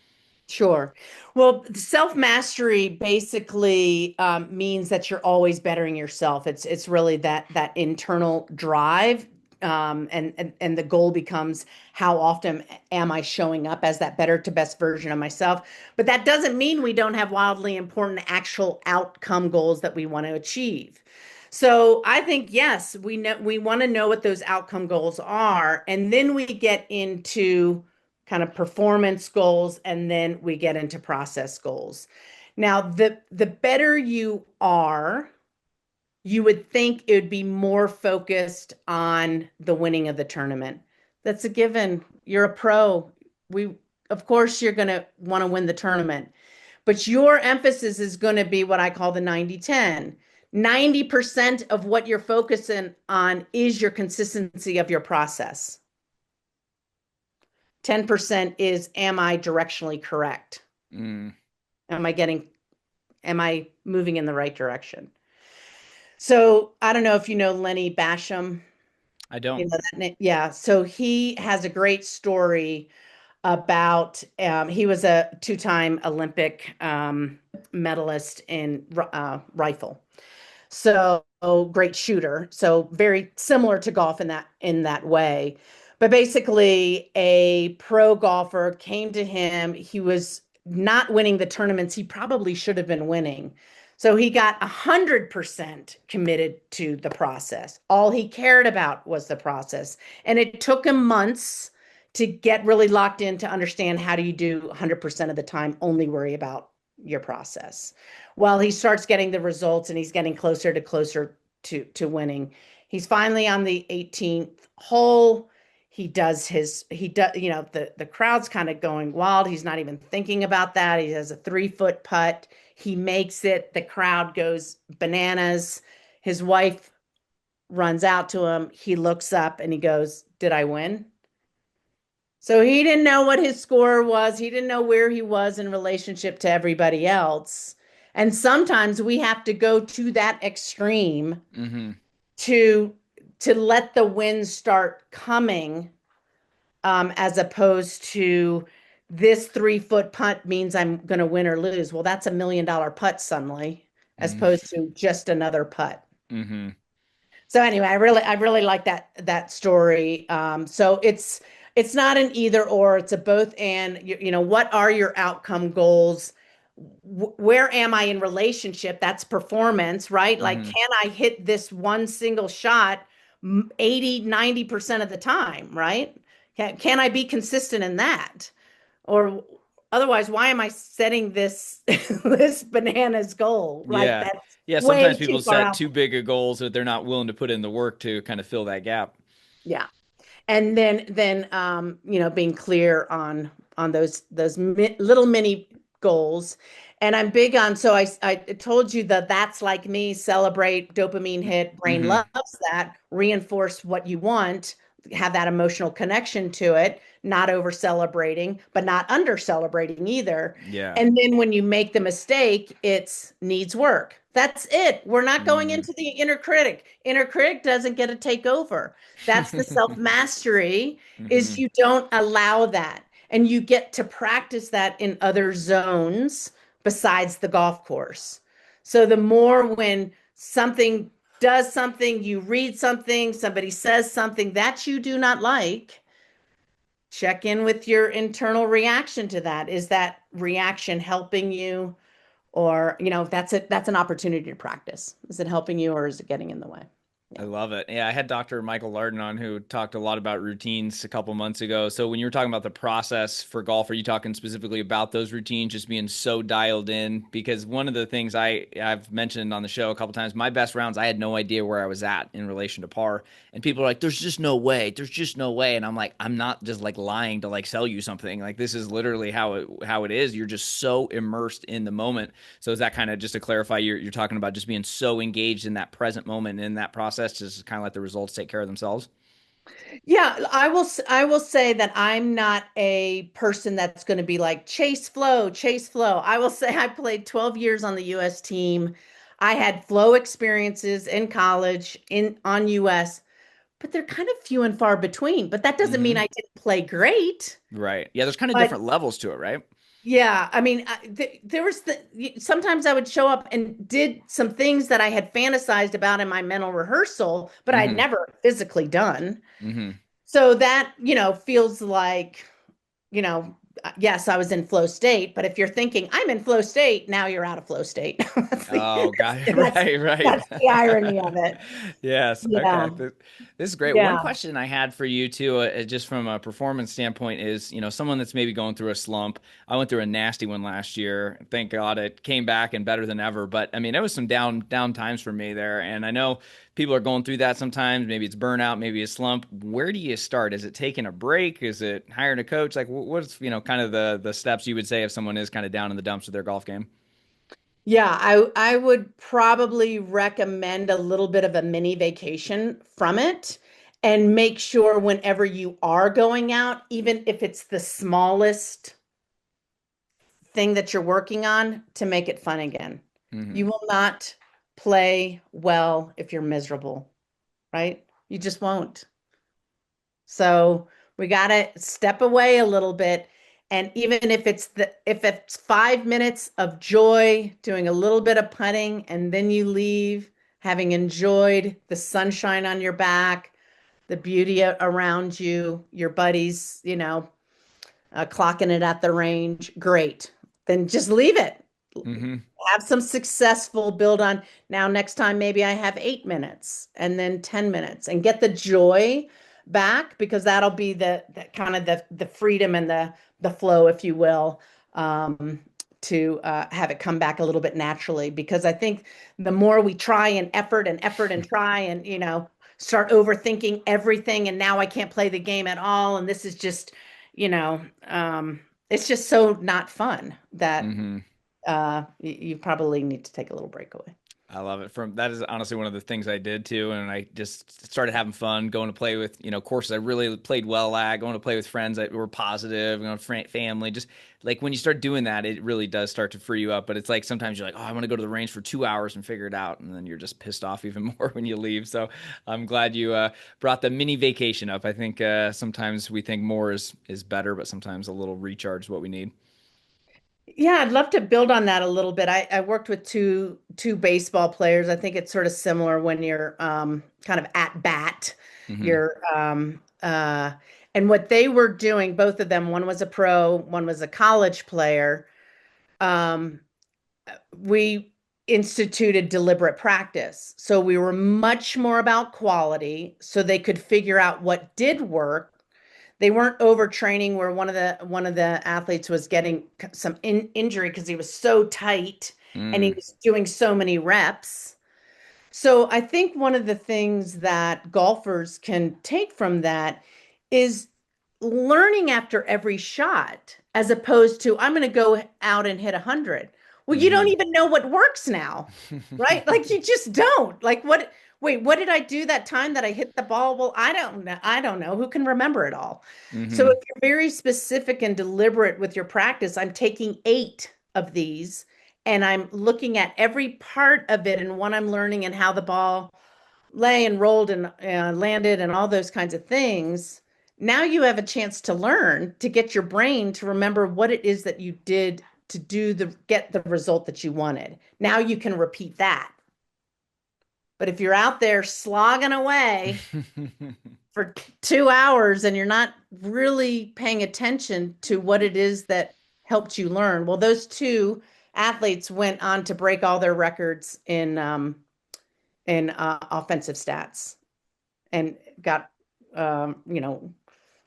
Sure. Well, self-mastery basically means that you're always bettering yourself. It's really that internal drive, and the goal becomes how often am I showing up as that better to best version of myself. But that doesn't mean we don't have wildly important actual outcome goals that we want to achieve. So I think yes, we want to know what those outcome goals are, and then we get into kind of performance goals, and then we get into process goals. Now, the better you are, you would think it would be more focused on the winning of the tournament. That's a given. You're a pro. We, of course, you're going to want to win the tournament, but your emphasis is going to be what I call the 90-10. 90% of what you're focusing on is your consistency of your process. 10% is, am I directionally correct? Mm, Am I getting, am I moving in the right direction? So I don't know if you know Lenny Basham. I don't. You know that name? Yeah. So he has a great story about, he was a two-time Olympic medalist in rifle. So great shooter. So very similar to golf in that way. But basically, a pro golfer came to him. He was not winning the tournaments he probably should have been winning. So he got 100% committed to the process. All he cared about was the process. And it took him months to get really locked in to understand how do you do 100% of the time, only worry about your process. Well, he starts getting the results, and he's getting closer to winning. He's finally on the 18th hole. The crowd's kind of going wild. He's not even thinking about that. He has a 3-foot putt. He makes it. The crowd goes bananas. His wife runs out to him. He looks up and he goes, "Did I win?" So he didn't know what his score was. He didn't know where he was in relationship to everybody else. And sometimes we have to go to that extreme Mm-hmm. to let the wins start coming, as opposed to this 3-foot putt means I'm going to win or lose. Well, that's $1 million putt suddenly, as opposed to just another putt. Mm-hmm. So anyway, I really like that story. So it's not an either or, it's a both and. What are your outcome goals? Where am I in relationship? That's performance, right? Like, Mm-hmm. can I hit this one single shot 80-90% of the time, right? Can I be consistent in that? Or otherwise, why am I setting this this bananas goal? Like, Yeah. that's Yeah. way Sometimes too people far set out. too big of goals that they're not willing to put in the work to kind of fill that gap. Yeah. And then being clear on those little mini goals. And I'm big on, so I told you that that's like me, celebrate, dopamine hit, brain Mm-hmm. loves that, reinforce what you want, have that emotional connection to it, not over celebrating, but not under celebrating either. Yeah. And then when you make the mistake, it's needs work. That's it. We're not going Mm-hmm. into the inner critic. Inner critic doesn't get to take over. That's the self mastery, Mm-hmm. is you don't allow that. And you get to practice that in other zones besides the golf course. So the more when something does something, you read something, somebody says something that you do not like, check in with your internal reaction to that. Is that reaction helping you? Or, that's an opportunity to practice. Is it helping you, or is it getting in the way? I love it. Yeah, I had Dr. Michael Lardon on who talked a lot about routines a couple months ago. So when you were talking about the process for golf, are you talking specifically about those routines just being so dialed in? Because one of the things I've mentioned on the show a couple times, my best rounds, I had no idea where I was at in relation to par. And people are like, "There's just no way. There's just no way." And I'm like, "I'm not just like lying to like sell you something. Like this is literally how it is. You're just so immersed in the moment." So is that kind of just to clarify, you're talking about just being so engaged in that present moment in that process, just kind of let the results take care of themselves? Yeah, I will say that I'm not a person that's going to be like chase flow, chase flow. I will say I played 12 years on the US team. I had flow experiences in college in on US, but they're kind of few and far between. But that doesn't mean Hmm. I didn't play great. Right. Yeah, there's kind of But different levels to it, right? yeah, I mean, there was sometimes I would show up and did some things that I had fantasized about in my mental rehearsal, but I'd Hmm. never physically done. Hmm. So that, feels like, yes, I was in flow state, but if you're thinking I'm in flow state, now you're out of flow state. Oh, got it. That's Right, right. that's the irony of it. Yes. Yeah. Okay. This is great. One Yeah. question I had for you too, just from a performance standpoint, is someone that's maybe going through a slump. I went through a nasty one last year. Thank God it came back and better than ever. But I mean, it was some down times for me there, and I know people are going through that sometimes. Maybe it's burnout, maybe a slump. Where do you start? Is it taking a break? Is it hiring a coach? Like, what's kind of the steps you would say if someone is kind of down in the dumps with their golf game? Yeah, I would probably recommend a little bit of a mini vacation from it and make sure whenever you are going out, even if it's the smallest thing that you're working on, to make it fun again. Hmm. You will not play well if you're miserable, right? You just won't. So we got to step away a little bit. And even if it's 5 minutes of joy, doing a little bit of putting, and then you leave having enjoyed the sunshine on your back, the beauty around you, your buddies, clocking it at the range, great. Then just leave it. Hmm. Have some successful build on. Now, next time, maybe I have 8 minutes and then 10 minutes and get the joy back because that'll be the kind of the freedom and the flow, if you will, to have it come back a little bit naturally. Because I think the more we try and effort and try and, start overthinking everything, and now I can't play the game at all. And this is just, you know, um, it's just so not fun that Hmm. you probably need to take a little breakaway. I love it. From that is honestly one of the things I did too, and I just started having fun going to play with courses I really played well at, going to play with friends that were positive, family. Just like when you start doing that, it really does start to free you up. But it's like sometimes you're like, oh, I want to go to the range for 2 hours and figure it out, and then you're just pissed off even more when you leave. So I'm glad you brought the mini vacation up. I think sometimes we think more is better, but sometimes a little recharge is what we need. Yeah, I'd love to build on that a little bit. I worked with two baseball players. I think it's sort of similar when you're kind of at bat. Hmm. You're and what they were doing, both of them, one was a pro, one was a college player. Um, we instituted deliberate practice. So we were much more about quality so they could figure out what did work. They weren't overtraining where one of the athletes was getting some injury because he was so tight and he Mm. was doing so many reps. So I think one of the things that golfers can take from that is learning after every shot, as opposed to I'm going to go out and hit 100. Well, you don't Hmm. even know what works now, right? Like you just don't. Like what? Wait, what did I do that time that I hit the ball? Well, I don't know. I don't know. Who can remember it all? So if Hmm. you're very specific and deliberate with your practice, I'm taking 8 of these and I'm looking at every part of it and what I'm learning and how the ball lay and rolled and landed and all those kinds of things. Now you have a chance to learn to get your brain to remember what it is that you did to get the result that you wanted. Now you can repeat that. But if you're out there slogging away for 2 hours and you're not really paying attention to what it is that helped you learn, well, those two athletes went on to break all their records in offensive stats and got, you know,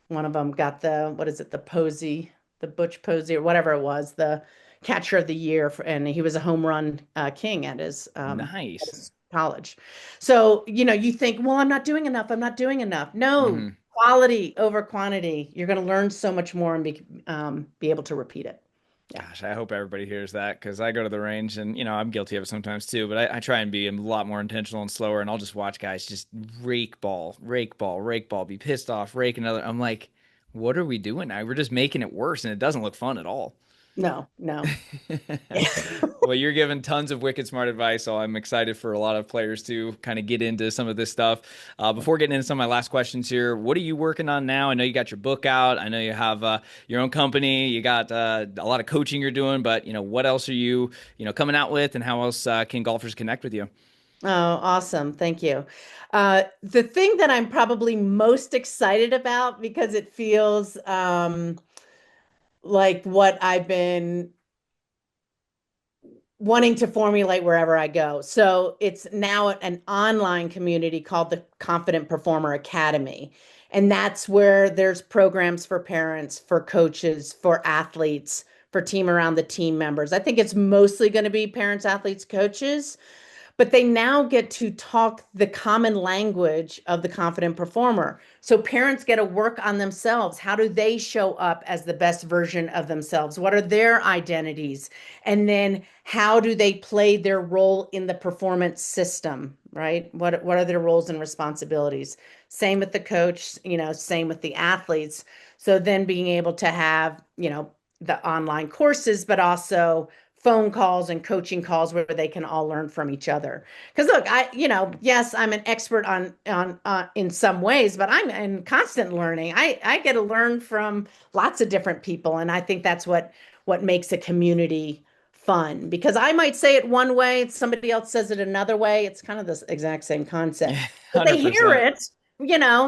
one of them got the, what is it, the Butch Posey or whatever it was, the catcher of the year, and he was a home run king at Nice. his college. So, you think, well, I'm not doing enough. I'm not doing enough. No, Hmm. quality over quantity. You're going to learn so much more and be able to repeat it. Yeah. Gosh, I hope everybody hears that because I go to the range and, I'm guilty of it sometimes too, but I try and be a lot more intentional and slower. And I'll just watch guys just rake ball, rake ball, rake ball, be pissed off, rake another. I'm like, what are we doing now? We're just making it worse and it doesn't look fun at all. No, no. Well, you're giving tons of wicked smart advice, so I'm excited for a lot of players to kind of get into some of this stuff. Before getting into some of my last questions here, what are you working on now? I know you got your book out. I know you have your own company. You got a lot of coaching you're doing, but what else are you coming out with, and how else can golfers connect with you? Oh, awesome. Thank you. The thing that I'm probably most excited about because it feels like what I've been wanting to formulate wherever I go. So it's now an online community called the Confident Performer Academy. And that's where there's programs for parents, for coaches, for athletes, for team around the team members. I think it's mostly going to be parents, athletes, coaches, but they now get to talk the common language of the confident performer. So parents get to work on themselves. How do they show up as the best version of themselves? What are their identities? And then how do they play their role in the performance system, right? What are their roles and responsibilities? Same with the coach, same with the athletes. So then being able to have, the online courses, but also phone calls and coaching calls where they can all learn from each other. Because look, yes, I'm an expert on in some ways, but I'm in constant learning. I get to learn from lots of different people, and I think that's what makes a community fun. Because I might say it one way, somebody else says it another way. It's kind of the exact same concept, Yeah, but they hear 100%. it.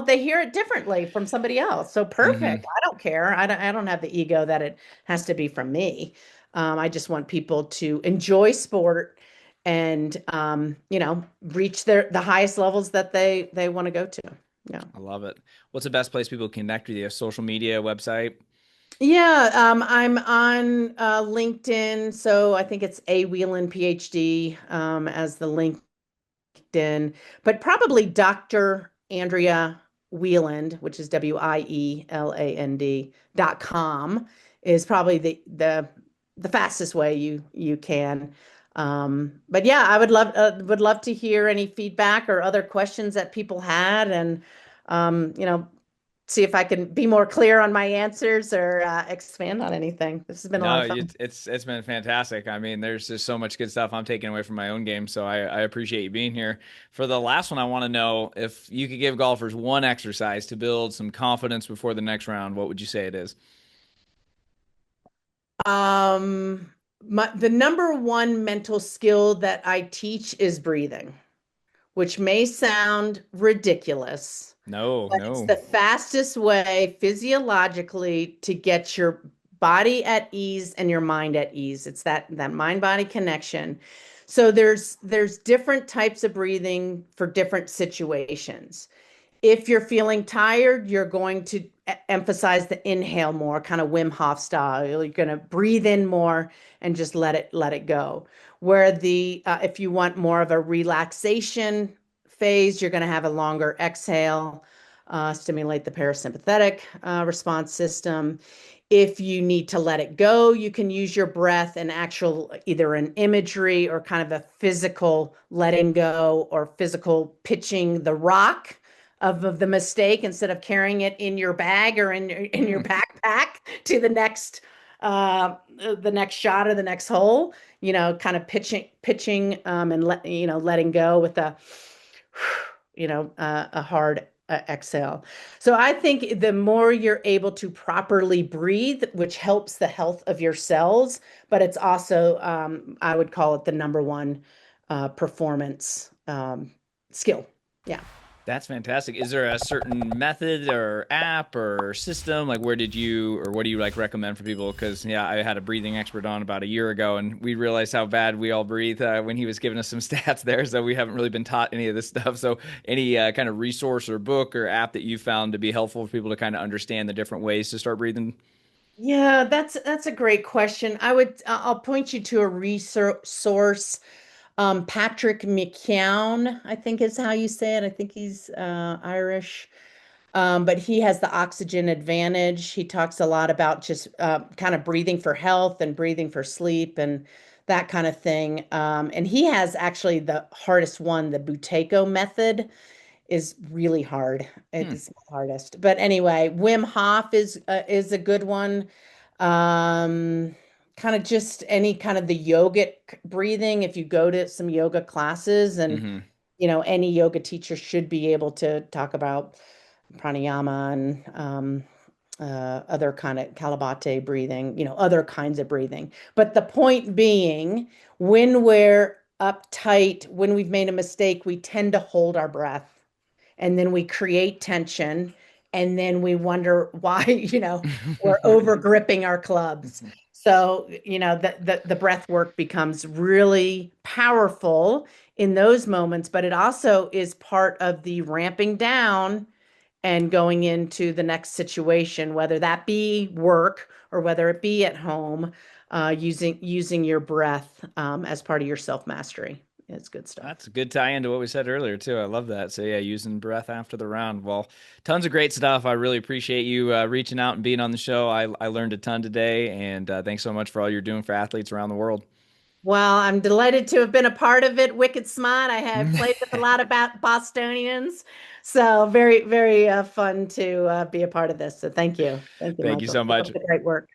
They hear it differently from somebody else. So Hmm. perfect. I don't care. I don't have the ego that it has to be from me. I just want people to enjoy sport and reach the highest levels that they want to go to. Yeah. I love it. What's the best place people connect with you? Social media, website? Yeah, I'm on LinkedIn, so I think it's A Wieland PhD as the LinkedIn, but probably Dr. Andrea Wieland, which is WIELAND.com, is probably the fastest way you can. But yeah, I would love to hear any feedback or other questions that people had, and see if I can be more clear on my answers or expand on anything. This has been a lot No, of fun. it's been fantastic. I mean, there's just so much good stuff I'm taking away from my own game, so I appreciate you being here. For the last one, I want to know if you could give golfers one exercise to build some confidence before the next round, what would you say it is? The number one mental skill that I teach is breathing, which may sound ridiculous, No, but it's no. the fastest way physiologically to get your body at ease and your mind at ease. It's that mind-body connection. So there's different types of breathing for different situations. If you're feeling tired, you're going to emphasize the inhale more, kind of Wim Hof style. You're going to breathe in more and just let it go. Where the if you want more of a relaxation phase, you're going to have a longer exhale, stimulate the parasympathetic response system. If you need to let it go, you can use your breath and actual either an imagery or kind of a physical letting go or physical pitching the rock of the mistake instead of carrying it in your bag or in your Hmm. backpack to uh the next shot or the next hole, kind of pitching and letting go with a hard exhale. So I think the more you're able to properly breathe, which helps the health of your cells, but it's also I would call it the number one performance skill. Yeah. That's fantastic. Is there a certain method or app or system? Like, where did you, or what do you like recommend for people? Because, yeah, I had a breathing expert on about a year ago, and we realized how bad we all breathe when he was giving us some stats there. So we haven't really been taught any of this stuff. So, any kind of resource or book or app that you found to be helpful for people to kind of understand the different ways to start breathing? Yeah, that's a great question. I'll point you to a resource. Patrick McKeown, I think is how you say it. I think he's Irish. But he has the oxygen advantage. He talks a lot about just kind of breathing for health and breathing for sleep and that kind of thing. And he has actually the hardest one, the Buteyko method is really hard. It Hmm. is the hardest. But anyway, Wim Hof is a good one. Um, Kind of just any kind of the yogic breathing. If you go to some yoga classes, and Mm-hmm. any yoga teacher should be able to talk about pranayama and other kind of kalabate breathing, other kinds of breathing. But the point being, when we're uptight, when we've made a mistake, we tend to hold our breath and then we create tension and then we wonder why, we're over gripping our clubs. So, the breath work becomes really powerful in those moments, but it also is part of the ramping down and going into the next situation, whether that be work or whether it be at home, using your breath as part of your self mastery. It's good stuff. That's a good tie into what we said earlier too. I love that. So yeah, using breath after the round. Well, tons of great stuff. I really appreciate you reaching out and being on the show. I learned a ton today, and thanks so much for all you're doing for athletes around the world. Well, I'm delighted to have been a part of it. Wicked smart. I have played with a lot of Bostonians, so very, very fun to be a part of this. So thank you, Thank you Michael. so Keep up much. the great work.